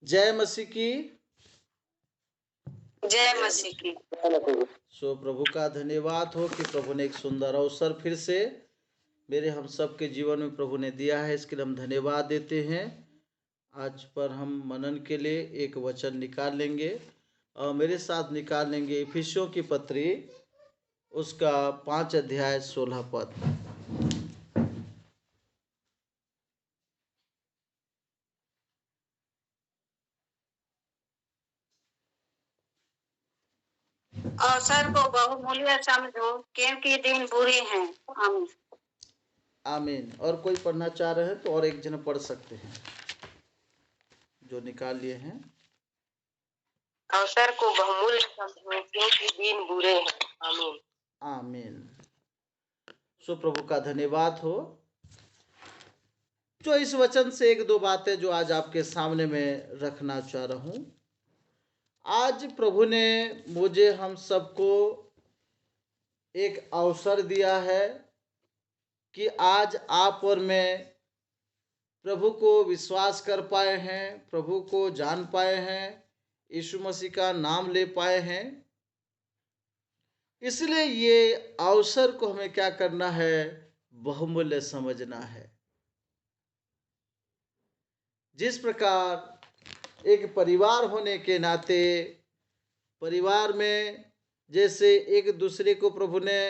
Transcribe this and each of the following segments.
जय मसीह की। जय मसीह की। सो प्रभु का धन्यवाद हो कि प्रभु ने एक सुंदर अवसर फिर से मेरे हम सब के जीवन में प्रभु ने दिया है। इसके लिए हम धन्यवाद देते हैं। आज पर हम मनन के लिए एक वचन निकाल लेंगे और मेरे साथ निकाल लेंगे इफिसियों की पत्री, उसका 5 अध्याय 16 पद। अवसर को बहुमूल्य समझो क्योंकि दिन बुरे हैं। आमीन। आमीन। और कोई पढ़ना चाह रहे हैं तो और एक जन पढ़ सकते हैं जो निकाल लिए हैं। अवसर को बहुमूल्य समझो क्योंकि दिन बुरे हैं। आमीन। आमीन। सो प्रभु का धन्यवाद हो जो इस वचन से एक दो बातें जो आज आपके सामने में रखना चाह रहा हूं। आज प्रभु ने मुझे हम सबको एक अवसर दिया है कि आज आप और मैं प्रभु को विश्वास कर पाए हैं, प्रभु को जान पाए हैं, यीशु मसीह का नाम ले पाए हैं। इसलिए ये अवसर को हमें क्या करना है, बहुमूल्य समझना है। जिस प्रकार एक परिवार होने के नाते परिवार में जैसे एक दूसरे को प्रभु ने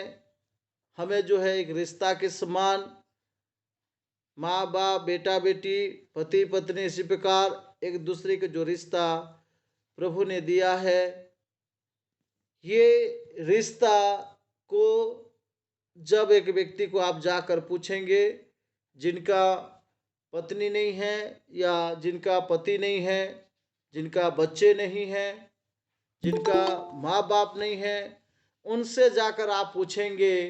हमें जो है एक रिश्ता के समान, माँ बाप, बेटा बेटी, पति पत्नी, इसी प्रकार एक दूसरे के जो रिश्ता प्रभु ने दिया है, ये रिश्ता को जब एक व्यक्ति को आप जाकर पूछेंगे जिनका पत्नी नहीं है या जिनका पति नहीं है, जिनका बच्चे नहीं हैं, जिनका माँ बाप नहीं है, उनसे जाकर आप पूछेंगे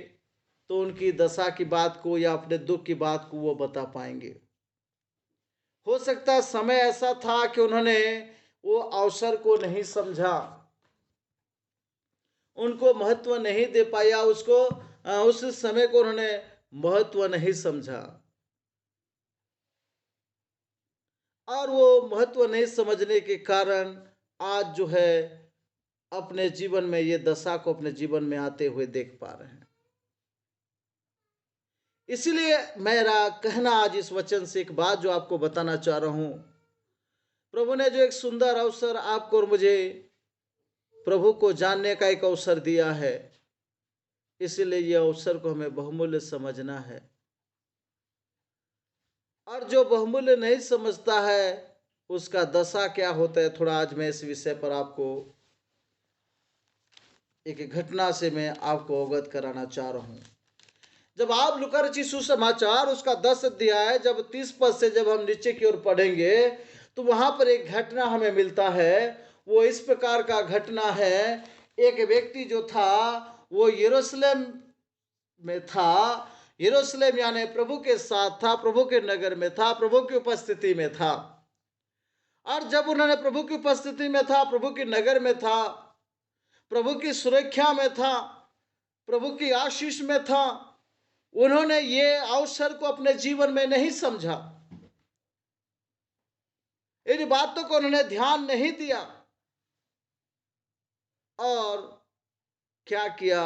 तो उनकी दशा की बात को या अपने दुख की बात को वो बता पाएंगे। हो सकता है समय ऐसा था कि उन्होंने वो अवसर को नहीं समझा, उनको महत्व नहीं दे पाया, उसको उस समय को उन्होंने महत्व नहीं समझा और वो महत्व नहीं समझने के कारण आज जो है अपने जीवन में ये दशा को अपने जीवन में आते हुए देख पा रहे हैं। इसलिए मेरा कहना आज इस वचन से एक बात जो आपको बताना चाह रहा हूं, प्रभु ने जो एक सुंदर अवसर आपको और मुझे प्रभु को जानने का एक अवसर दिया है, इसलिए यह अवसर को हमें बहुमूल्य समझना है। और जो बहुमूल्य नहीं समझता है उसका दशा क्या होता है, थोड़ा आज मैं इस विषय पर आपको एक घटना से मैं आपको अवगत कराना चाह रहा हूं। जब आप लूका रचित सुसमाचार उसका 10 अध्याय जब 30 पद से जब हम नीचे की ओर पढ़ेंगे तो वहां पर एक घटना हमें मिलता है। वो इस प्रकार का घटना है, एक व्यक्ति जो था वो यरूशलेम में था। यरूशलेम यानी प्रभु के साथ था, प्रभु के नगर में था, प्रभु की उपस्थिति में था। और जब उन्होंने प्रभु की उपस्थिति में था, प्रभु के नगर में था, प्रभु की सुरक्षा में था, प्रभु की आशीष में था, उन्होंने ये अवसर को अपने जीवन में नहीं समझा, इन बातों को उन्होंने ध्यान नहीं दिया और क्या किया,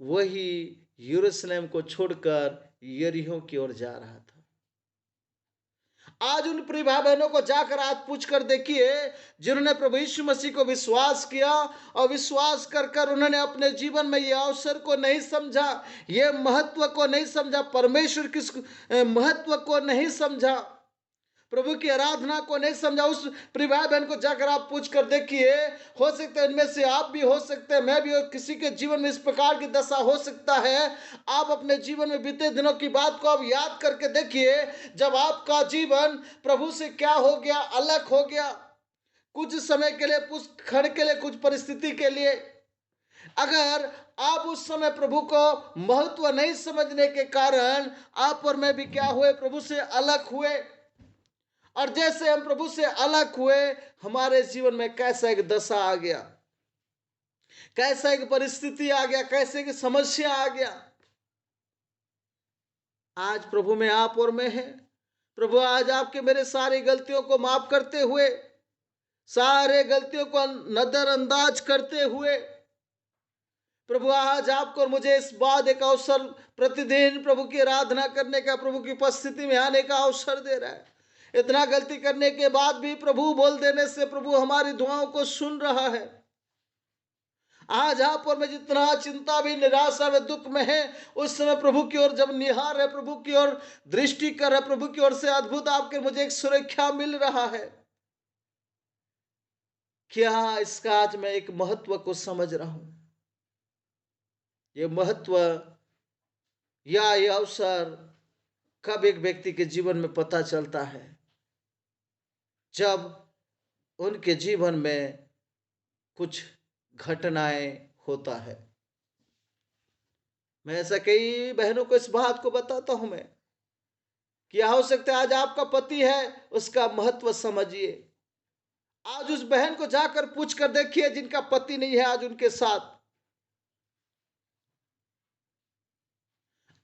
वही यरूशलेम को छोड़कर यरीहो की ओर जा रहा था। आज उन प्रिय भाई बहनों को जाकर आज पूछ कर देखिए जिन्होंने प्रभु यीशु मसीह को विश्वास किया और विश्वास कर कर उन्होंने अपने जीवन में ये अवसर को नहीं समझा, ये महत्व को नहीं समझा, परमेश्वर किस महत्व को नहीं समझा, प्रभु की आराधना को नहीं समझा, उस प्रिय भाई बहन को जाकर आप पूछ कर देखिए। हो सकता है इनमें से आप भी हो सकते हैं, मैं भी, किसी के जीवन में इस प्रकार की दशा हो सकता है। आप अपने जीवन में बीते दिनों की बात को आप याद करके देखिए, जब आपका जीवन प्रभु से क्या हो गया, अलग हो गया, कुछ समय के लिए, कुछ क्षण के लिए, कुछ परिस्थिति के लिए। अगर आप उस समय प्रभु को महत्व नहीं समझने के कारण आप और मैं भी क्या हुए, प्रभु से अलग हुए। और जैसे हम प्रभु से अलग हुए, हमारे जीवन में कैसा एक दशा आ गया, कैसा एक परिस्थिति आ गया, कैसे एक समस्या आ गया। आज प्रभु में आप और मैं हैं। प्रभु आज आपके मेरे सारी गलतियों को माफ करते हुए सारे गलतियों को नजरअंदाज करते हुए प्रभु आज आपको और मुझे इस बात एक अवसर प्रतिदिन प्रभु की आराधना करने का, प्रभु की उपस्थिति में आने का अवसर दे रहा है। इतना गलती करने के बाद भी प्रभु बोल देने से प्रभु हमारी दुआओं को सुन रहा है। आज आप और मैं जितना चिंता भी, निराशा में, दुख में है, उस समय प्रभु की ओर जब निहार है, प्रभु की ओर दृष्टि कर है, प्रभु की ओर से अद्भुत आपके मुझे एक सुरक्षा मिल रहा है। क्या इसका आज मैं एक महत्व को समझ रहा हूं। ये महत्व या ये अवसर कब एक व्यक्ति के जीवन में पता चलता है, जब उनके जीवन में कुछ घटनाएं होता है। मैं ऐसा कई बहनों को इस बात को बताता हूं मैं, कि हो सकता है आज आपका पति है, उसका महत्व समझिए। आज उस बहन को जाकर पूछ कर देखिए जिनका पति नहीं है आज उनके साथ।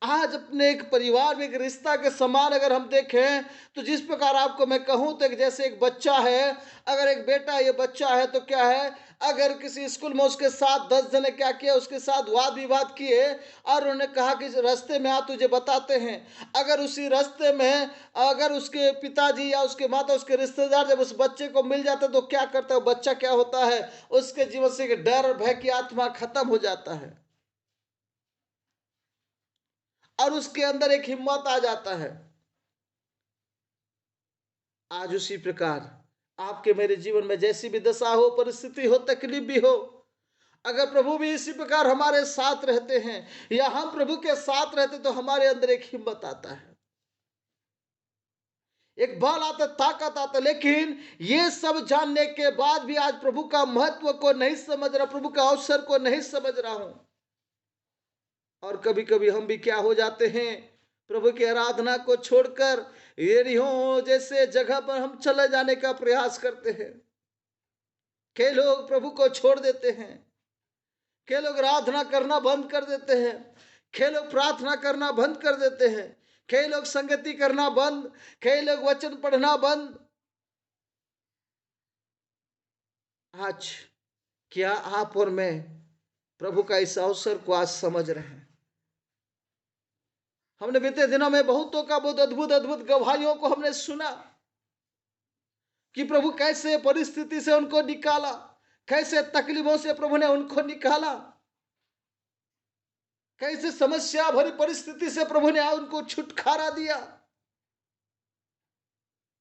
आज अपने एक परिवार में एक रिश्ता के समान अगर हम देखें, तो जिस प्रकार आपको मैं कहूं तो जैसे एक बच्चा है, अगर एक बेटा ये बच्चा है तो क्या है, अगर किसी स्कूल में उसके साथ 10 जने क्या किया, उसके साथ वाद विवाद किए और उन्होंने कहा कि रास्ते में आ तुझे बताते हैं। अगर उसी रास्ते में अगर उसके पिताजी या उसके माता, उसके रिश्तेदार जब उस बच्चे को मिल जाते तो क्या करता है बच्चा, क्या होता है उसके जीवन से एक डर भय की आत्मा खत्म हो जाता है और उसके अंदर एक हिम्मत आ जाता है। आज उसी प्रकार आपके मेरे जीवन में जैसी भी दशा हो, परिस्थिति हो, तकलीफ भी हो, अगर प्रभु भी इसी प्रकार हमारे साथ रहते हैं या हम प्रभु के साथ रहते, तो हमारे अंदर एक हिम्मत आता है, एक बल आता, ताकत आता। लेकिन ये सब जानने के बाद भी आज प्रभु का महत्व को नहीं समझ रहा, प्रभु का अवसर को नहीं समझ रहा हूं। और कभी कभी हम भी क्या हो जाते हैं, प्रभु की आराधना को छोड़कर यरीहो जैसे जगह पर हम चले जाने का प्रयास करते हैं। कई लोग प्रभु को छोड़ देते हैं, कई लोग आराधना करना बंद कर देते हैं, कई लोग प्रार्थना करना बंद कर देते हैं, कई लोग संगति करना बंद, कई लोग वचन पढ़ना बंद। आज क्या आप और मैं प्रभु का इस अवसर को आज समझ रहे हैं? हमने बीते दिनों में बहुतों का बहुत अद्भुत अद्भुत गवाहियों को हमने सुना कि प्रभु कैसे परिस्थिति से उनको निकाला, कैसे तकलीफों से प्रभु ने उनको निकाला, कैसे समस्या भरी परिस्थिति से प्रभु ने उनको छुटकारा दिया।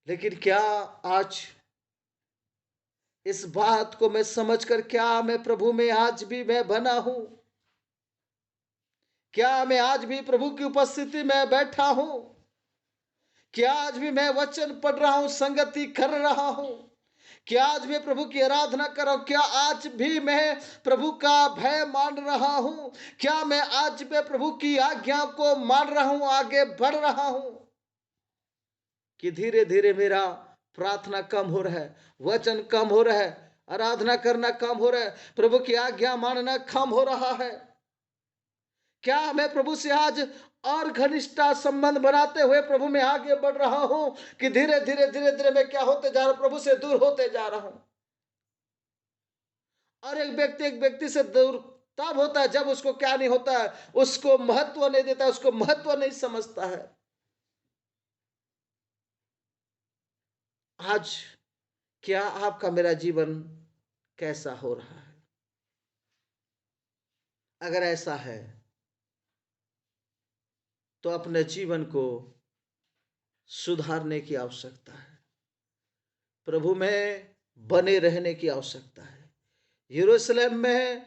लेकिन क्या आज इस बात को मैं समझकर, क्या मैं प्रभु में आज भी मैं बना हूं? क्या मैं आज भी प्रभु की उपस्थिति में बैठा हूं? क्या आज भी मैं वचन पढ़ रहा हूं, संगति कर रहा हूं? क्या आज मैं प्रभु की आराधना कर रहा हूं? क्या आज भी मैं प्रभु का भय मान रहा हूं? क्या मैं आज भी प्रभु की आज्ञा को मान रहा हूं, आगे बढ़ रहा हूं? कि धीरे धीरे मेरा प्रार्थना कम हो रहा है, वचन कम हो रहा है, आराधना करना कम हो रहा है, प्रभु की आज्ञा मानना कम हो रहा है? क्या मैं प्रभु से आज और घनिष्ठता संबंध बनाते हुए प्रभु में आगे बढ़ रहा हूं, कि धीरे धीरे धीरे धीरे मैं क्या होते जा रहा हूं, प्रभु से दूर होते जा रहा हूं? और एक व्यक्ति से दूर तब होता है जब उसको क्या नहीं होता है, उसको महत्व नहीं देता, उसको महत्व नहीं समझता है। आज क्या आपका मेरा जीवन कैसा हो रहा है? अगर ऐसा है तो अपने जीवन को सुधारने की आवश्यकता है, प्रभु में बने रहने की आवश्यकता है, यरूशलेम में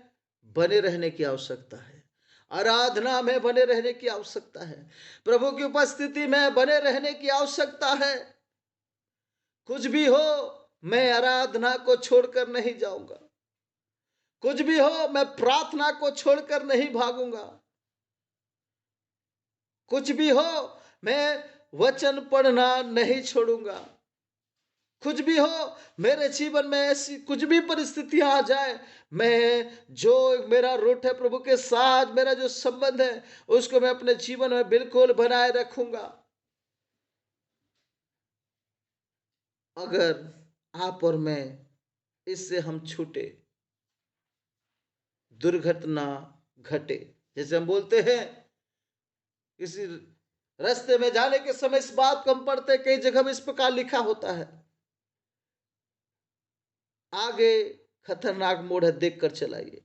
बने रहने की आवश्यकता है, आराधना में बने रहने की आवश्यकता है, प्रभु की उपस्थिति में बने रहने की आवश्यकता है। कुछ भी हो, मैं आराधना को छोड़कर नहीं जाऊंगा, कुछ भी हो मैं प्रार्थना को छोड़कर नहीं भागूंगा, कुछ भी हो मैं वचन पढ़ना नहीं छोड़ूंगा, कुछ भी हो मेरे जीवन में ऐसी कुछ भी परिस्थितियां आ जाए, मैं जो मेरा रूट है प्रभु के साथ, मेरा जो संबंध है उसको मैं अपने जीवन में बिल्कुल बनाए रखूंगा। अगर आप और मैं इससे हम छूटे, दुर्घटना घटे। जैसे हम बोलते हैं किसी रास्ते में जाने के समय इस बात को हम पढ़ते हैं, कई जगह में इस प्रकार लिखा होता है, आगे खतरनाक मोड़ है, देख कर चलाइए।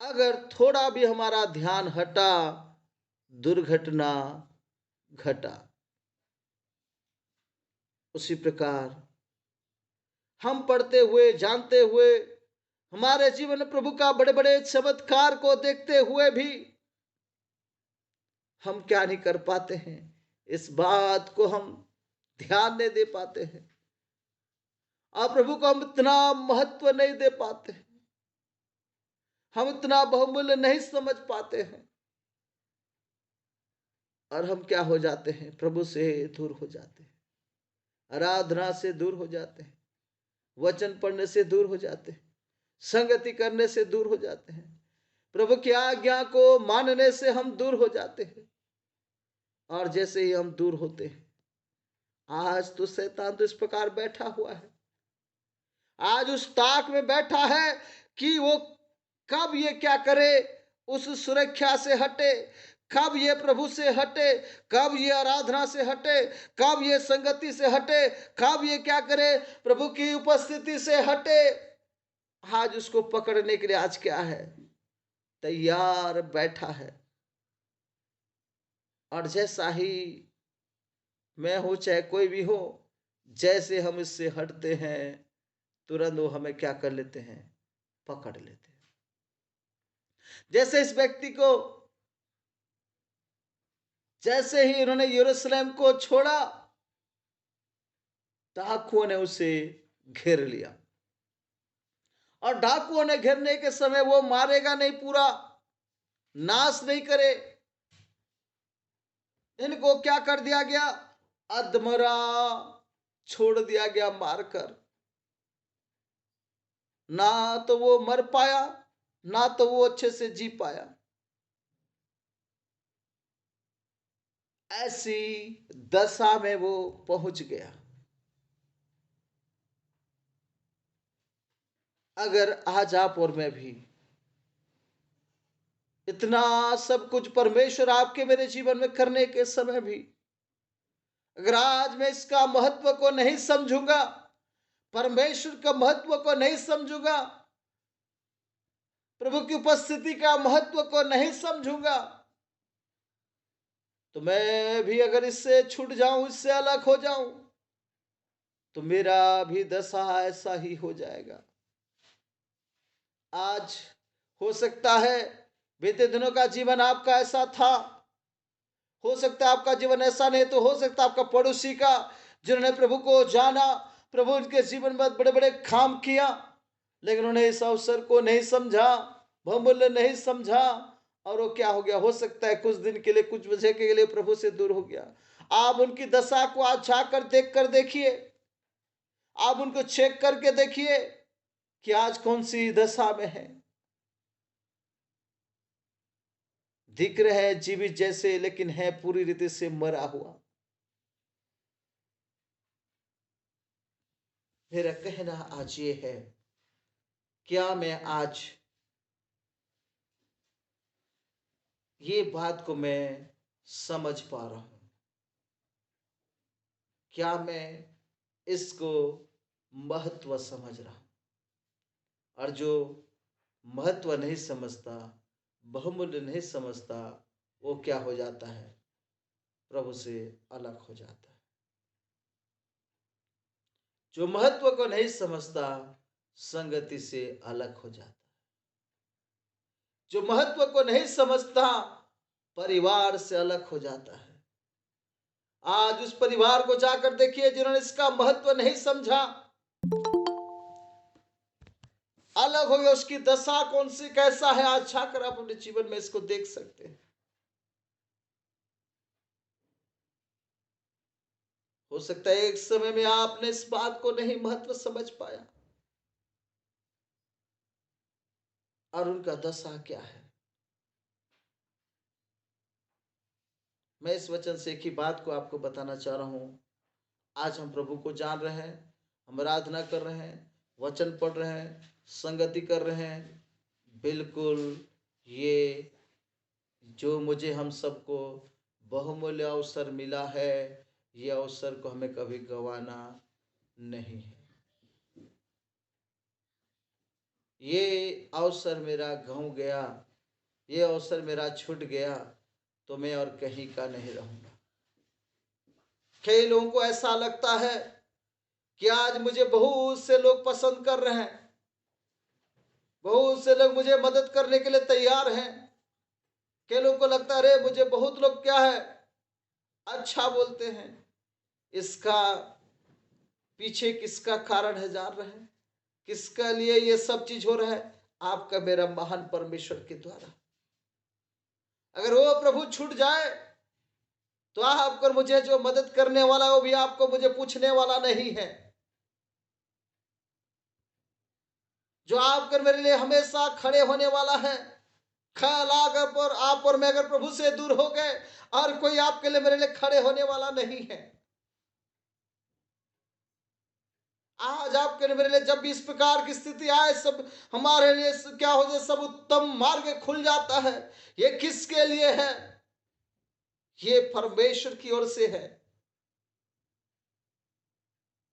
अगर थोड़ा भी हमारा ध्यान हटा, दुर्घटना घटा। उसी प्रकार हम पढ़ते हुए, जानते हुए, हमारे जीवन में प्रभु का बड़े बड़े चमत्कार को देखते हुए भी हम क्या नहीं कर पाते हैं, इस बात को हम ध्यान नहीं दे पाते हैं, और प्रभु को हम इतना महत्व नहीं दे पाते हैं, हम इतना बहुमूल्य नहीं समझ पाते हैं, और हम क्या हो जाते हैं, प्रभु से दूर हो जाते हैं, आराधना से दूर हो जाते हैं, वचन पढ़ने से दूर हो जाते हैं, संगति करने से दूर हो जाते हैं, प्रभु की आज्ञा को मानने से हम दूर हो जाते हैं। और जैसे ही हम दूर होते हैं, आज तो शैतान तो इस प्रकार बैठा हुआ है, आज उस ताक में बैठा है कि वो कब ये क्या करे, उस सुरक्षा से हटे, कब ये प्रभु से हटे, कब ये आराधना से हटे, कब ये संगति से हटे, कब ये क्या करे, प्रभु की उपस्थिति से हटे। आज उसको पकड़ने के लिए आज क्या है, तैयार बैठा है। और जैसा ही मैं हूं चाहे कोई भी हो, जैसे हम इससे हटते हैं, तुरंत वो हमें क्या कर लेते हैं, पकड़ लेते हैं। जैसे इस व्यक्ति को, जैसे ही उन्होंने यरूशलेम को छोड़ा, डाकुओं ने उसे घेर लिया, और डाकुओं ने घेरने के समय वो मारेगा नहीं, पूरा नाश नहीं करे, इनको क्या कर दिया गया, अधमरा छोड़ दिया गया मारकर। ना तो वो मर पाया, ना तो वो अच्छे से जी पाया। ऐसी दशा में वो पहुंच गया। अगर आज आप और मैं भी इतना सब कुछ परमेश्वर आपके मेरे जीवन में करने के समय भी, अगर आज मैं इसका महत्व को नहीं समझूंगा, परमेश्वर का महत्व को नहीं समझूंगा, प्रभु की उपस्थिति का महत्व को नहीं समझूंगा, तो मैं भी अगर इससे छूट जाऊं, इससे अलग हो जाऊं, तो मेरा भी दशा ऐसा ही हो जाएगा। आज हो सकता है बीते दिनों का जीवन आपका ऐसा था, हो सकता है आपका जीवन ऐसा नहीं, तो हो सकता है आपका पड़ोसी का, जिन्होंने प्रभु को जाना, प्रभु उनके जीवन में बड़े बड़े काम किया, लेकिन उन्होंने इस अवसर को नहीं समझा, बहुमूल्य नहीं समझा, और वो क्या हो गया, हो सकता है कुछ दिन के लिए, कुछ वजह के लिए प्रभु से दूर हो गया। आप उनकी दशा को आज जाकर देख कर देखिए, आप उनको चेक करके देखिए कि आज कौन सी दशा में है। दिख रहे हैं जीवित जैसे, लेकिन है पूरी रीति से मरा हुआ। मेरा कहना आज ये है, क्या मैं आज ये बात को मैं समझ पा रहा हूं, क्या मैं इसको महत्व समझ रहा हूं। और जो महत्व नहीं समझता, बहुमूल्य नहीं समझता, वो क्या हो जाता है, प्रभु से अलग हो जाता है। जो महत्व को नहीं समझता, संगति से अलग हो जाता है। जो महत्व को नहीं समझता, परिवार से अलग हो जाता है। आज उस परिवार को जाकर देखिए जिन्होंने इसका महत्व नहीं समझा, अलग हो गया, उसकी दशा कौन सी कैसा है, आज जाकर आप अपने जीवन में इसको देख सकते हैं। हो सकता है एक समय में आपने इस बात को नहीं महत्व समझ पाया, और उनका दशा क्या है। मैं इस वचन से एक ही बात को आपको बताना चाह रहा हूं, आज हम प्रभु को जान रहे हैं, हम आराधना कर रहे हैं, वचन पढ़ रहे हैं, संगति कर रहे हैं, बिल्कुल ये जो मुझे हम सबको बहुमूल्य अवसर मिला है, ये अवसर को हमें कभी गंवाना नहीं है। ये अवसर मेरा गंव गया, ये अवसर मेरा छूट गया तो मैं और कहीं का नहीं रहूंगा। कई लोगों को ऐसा लगता है कि आज मुझे बहुत से लोग पसंद कर रहे हैं, बहुत से लोग मुझे मदद करने के लिए तैयार हैं। कई लोगों को लगता है अरे मुझे बहुत लोग क्या है अच्छा बोलते हैं। इसका पीछे किसका कारण है जान रहे हैं? किसका लिए ये सब चीज हो रहा है? आपका मेरा महान परमेश्वर के द्वारा। अगर वो प्रभु छूट जाए तो आपको मुझे जो मदद करने वाला वो भी आपको मुझे पूछने वाला नहीं है। जो आपकर मेरे लिए हमेशा खड़े होने वाला है, ख्याल अगर आप और मैं अगर प्रभु से दूर हो गए और कोई आपके लिए मेरे लिए खड़े होने वाला नहीं है। आज आपके मेरे लिए जब भी इस प्रकार की स्थिति आए, सब हमारे लिए क्या हो जाए, सब उत्तम मार्ग खुल जाता है। ये किसके लिए है? ये परमेश्वर की ओर से है।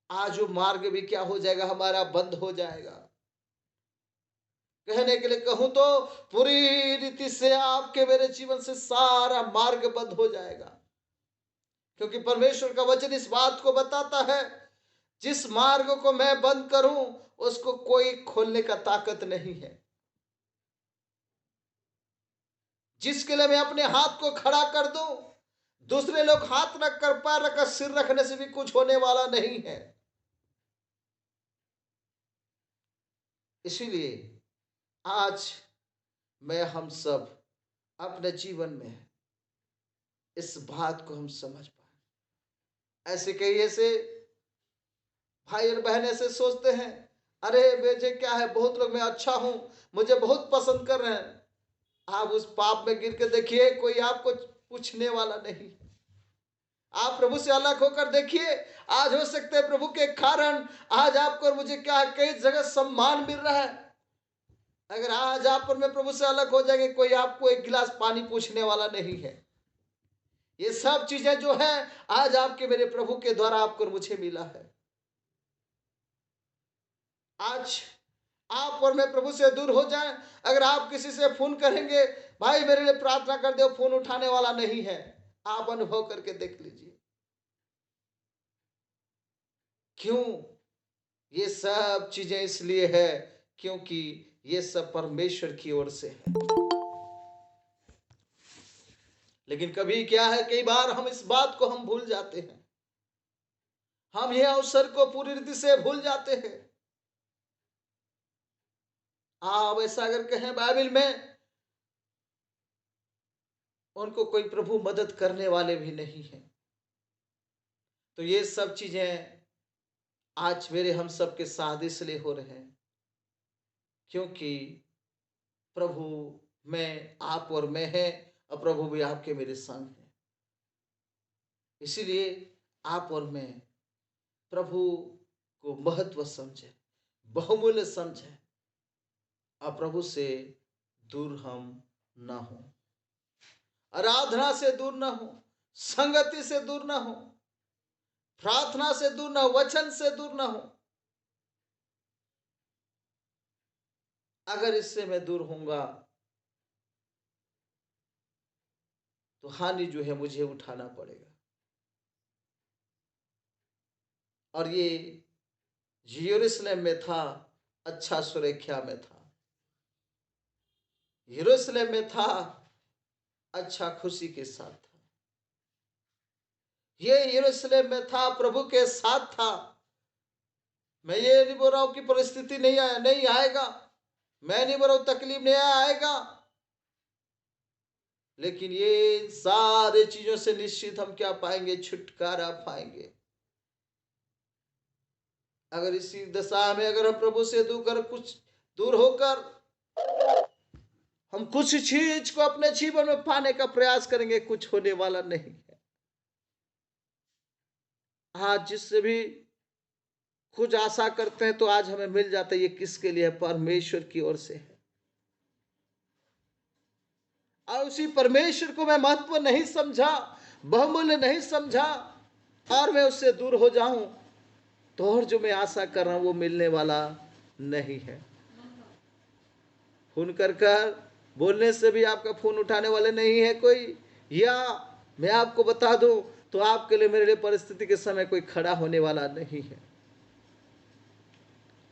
आज वो मार्ग भी क्या हो जाएगा, हमारा बंद हो जाएगा। कहने के लिए कहूं तो पूरी रीति से आपके मेरे जीवन से सारा मार्ग बंद हो जाएगा, क्योंकि परमेश्वर का वचन इस बात को बताता है, जिस मार्ग को मैं बंद करूं उसको कोई खोलने का ताकत नहीं है। जिसके लिए मैं अपने हाथ को खड़ा कर दूं, दूसरे लोग हाथ रखकर पैर रखकर सिर रखने से भी कुछ होने वाला नहीं है। इसीलिए आज मैं हम सब अपने जीवन में इस बात को हम समझ पाए। ऐसे कई ऐसे भाई और बहन ऐसे सोचते हैं, अरे मुझे क्या है, बहुत लोग मैं अच्छा हूं, मुझे बहुत पसंद कर रहे हैं। आप उस पाप में गिर के देखिए, कोई आपको पूछने वाला नहीं। आप प्रभु से अलग होकर देखिए, आज हो सकते हैं प्रभु के कारण आज आपको और मुझे क्या है, कई जगह सम्मान मिल रहा है। अगर आज आप और मैं प्रभु से अलग हो जाएंगे, कोई आपको एक गिलास पानी पूछने वाला नहीं है। ये सब चीजें जो है आज आपके मेरे प्रभु के द्वारा आपको और मुझे मिला है। आज आप और मैं प्रभु से दूर हो जाएं, अगर आप किसी से फोन करेंगे, भाई मेरे लिए प्रार्थना कर दो, फोन उठाने वाला नहीं है। आप अनुभव करके देख लीजिए। क्यों? ये सब चीजें इसलिए है क्योंकि ये सब परमेश्वर की ओर से है। लेकिन कभी क्या है, कई बार हम इस बात को हम भूल जाते हैं, हम ये अवसर को पूरी रीति से भूल जाते हैं। आप ऐसा अगर कहें बाइबल में, उनको कोई प्रभु मदद करने वाले भी नहीं है। तो ये सब चीजें आज मेरे हम सब के साथ इसलिए हो रहे हैं क्योंकि प्रभु में आप और मैं है, और प्रभु भी आपके मेरे संग है। इसीलिए आप और मैं प्रभु को महत्व समझे, बहुमूल्य समझे, और प्रभु से दूर हम ना हो, आराधना से दूर ना हो, संगति से दूर ना हो, प्रार्थना से दूर ना हो, वचन से दूर ना हो। अगर इससे मैं दूर होऊंगा तो हानि जो है मुझे उठाना पड़ेगा। और ये यरूशलेम में था, अच्छा सुरक्षा में था, यरूशलेम में था, अच्छा खुशी के साथ था। ये यरूशलेम में था, प्रभु के साथ था। मैं ये नहीं बोल रहा हूं कि परिस्थिति नहीं आएगा, मैं नहीं बोल रहा हूं तकलीफ नहीं आएगा, लेकिन ये सारे चीजों से निश्चित हम क्या पाएंगे, छुटकारा पाएंगे। अगर इसी दशा में अगर हम प्रभु से दूर होकर हम कुछ चीज को अपने जीवन में पाने का प्रयास करेंगे, कुछ होने वाला नहीं है। आज जिससे भी कुछ आशा करते हैं तो आज हमें मिल जाता है, ये किसके लिए है? परमेश्वर की ओर से है। और उसी परमेश्वर को मैं महत्व नहीं समझा, बहुमूल्य नहीं समझा, और मैं उससे दूर हो जाऊं तो और जो मैं आशा कर रहा हूं वो मिलने वाला नहीं है। फोन कर कर बोलने से भी आपका फोन उठाने वाले नहीं है कोई, या मैं आपको बता दूं तो आपके लिए मेरे लिए परिस्थिति के समय कोई खड़ा होने वाला नहीं है।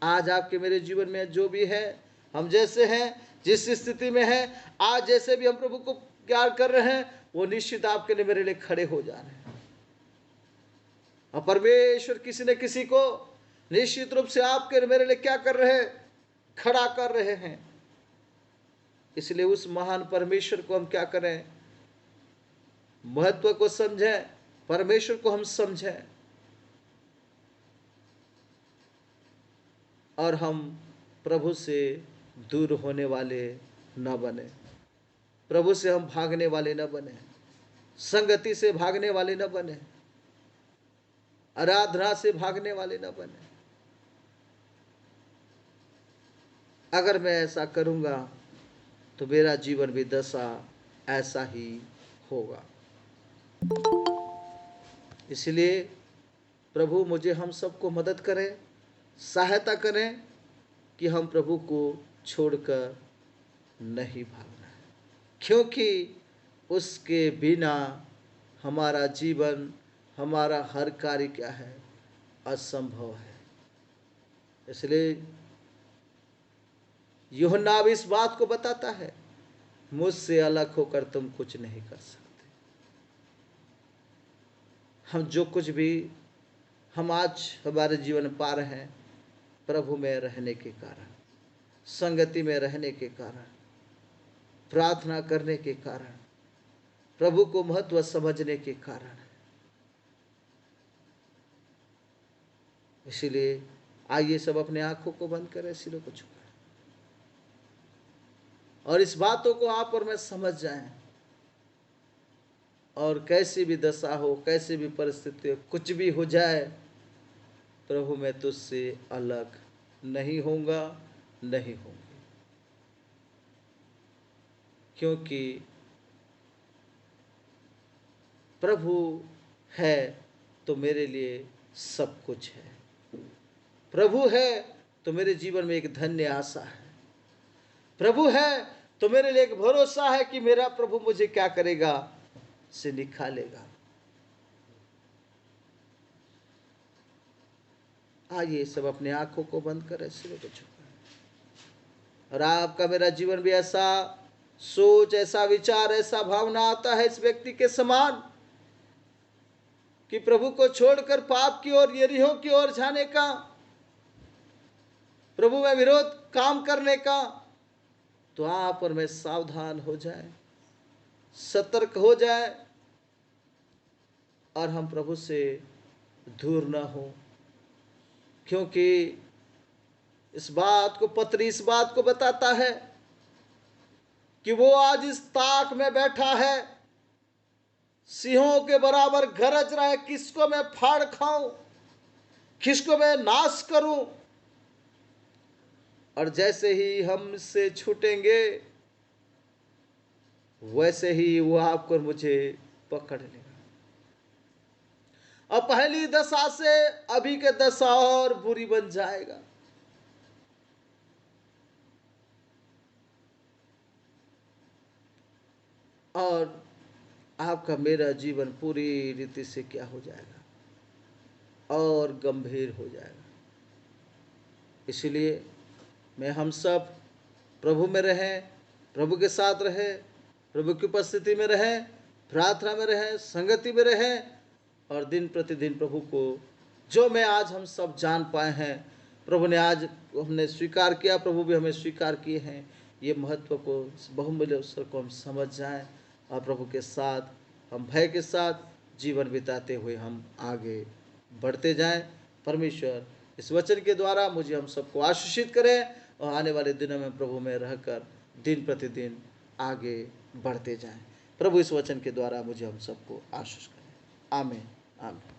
आज आपके मेरे जीवन में जो भी है, हम जैसे हैं, जिस स्थिति में हैं, आज जैसे भी हम प्रभु को प्यार कर रहे हैं, वो निश्चित आपके लिए मेरे लिए खड़े हो जा रहे हैं। और परमेश्वर किसी न किसी को निश्चित रूप से आपके मेरे लिए क्या कर रहे हैं? खड़ा कर रहे हैं। इसलिए उस महान परमेश्वर को हम क्या करें? महत्व को समझें, परमेश्वर को हम समझें, और हम प्रभु से दूर होने वाले न बने, प्रभु से हम भागने वाले न बने, संगति से भागने वाले न बने, आराधना से भागने वाले न बने। अगर मैं ऐसा करूंगा तो मेरा जीवन भी दशा ऐसा ही होगा। इसलिए प्रभु मुझे हम सबको मदद करें, सहायता करें कि हम प्रभु को छोड़कर नहीं भागना है, क्योंकि उसके बिना हमारा जीवन, हमारा हर कार्य क्या है? असंभव है। इसलिए यूहन्ना भी इस बात को बताता है, मुझसे अलग होकर तुम कुछ नहीं कर सकते। हम जो कुछ भी हम आज हमारे जीवन में पा रहे हैं, प्रभु में रहने के कारण, संगति में रहने के कारण, प्रार्थना करने के कारण, प्रभु को महत्व समझने के कारण। इसीलिए आइए सब अपने आंखों को बंद करें, सिरों को झुकाएं, और इस बातों को आप और मैं समझ जाएं। और कैसी भी दशा हो, कैसी भी परिस्थिति हो, कुछ भी हो जाए, प्रभु मैं तुझसे अलग नहीं होऊंगा, नहीं होंगी, क्योंकि प्रभु है तो मेरे लिए सब कुछ है। प्रभु है तो मेरे जीवन में एक धन्य आशा है। प्रभु है तो मेरे लिए एक भरोसा है कि मेरा प्रभु मुझे क्या करेगा? से निकालेगा। आइए सब अपने आंखों को बंद करें, सिरों को झुकाएं, और आपका मेरा जीवन भी ऐसा सोच, ऐसा विचार, ऐसा भावना आता है इस व्यक्ति के समान कि प्रभु को छोड़कर पाप की ओर, यरीहो की ओर जाने का, प्रभु में विरोध काम करने का, तो आप और मैं सावधान हो जाए, सतर्क हो जाए, और हम प्रभु से दूर न हो। क्योंकि इस बात को पत्री इस बात को बताता है कि वो आज इस ताक में बैठा है, सिंहों के बराबर गरज रहा है, किसको मैं फाड़ खाऊं, किसको मैं नाश करूं। और जैसे ही हम इससे छूटेंगे, वैसे ही वो आपको और मुझे पकड़ लेगा। और पहली दशा से अभी के दशा और बुरी बन जाएगा। और आपका मेरा जीवन पूरी रीति से क्या हो जाएगा? और गंभीर हो जाएगा। इसलिए मैं हम सब प्रभु में रहें, प्रभु के साथ रहें, प्रभु की उपस्थिति में रहें, प्रार्थना में रहें, संगति में रहें, और दिन प्रतिदिन प्रभु को, जो मैं आज हम सब जान पाए हैं, प्रभु ने आज हमने स्वीकार किया, प्रभु भी हमें स्वीकार किए हैं, ये महत्व को, बहुमूल्य अवसर को हम समझ जाएं, और प्रभु के साथ हम भय के साथ जीवन बिताते हुए हम आगे बढ़ते जाएं। परमेश्वर इस वचन के द्वारा मुझे हम सबको आशीषित करें, और आने वाले दिनों में प्रभु में रहकर दिन प्रतिदिन आगे बढ़ते जाएं। प्रभु इस वचन के द्वारा मुझे हम सबको आशीष करें। आमीन, आमीन।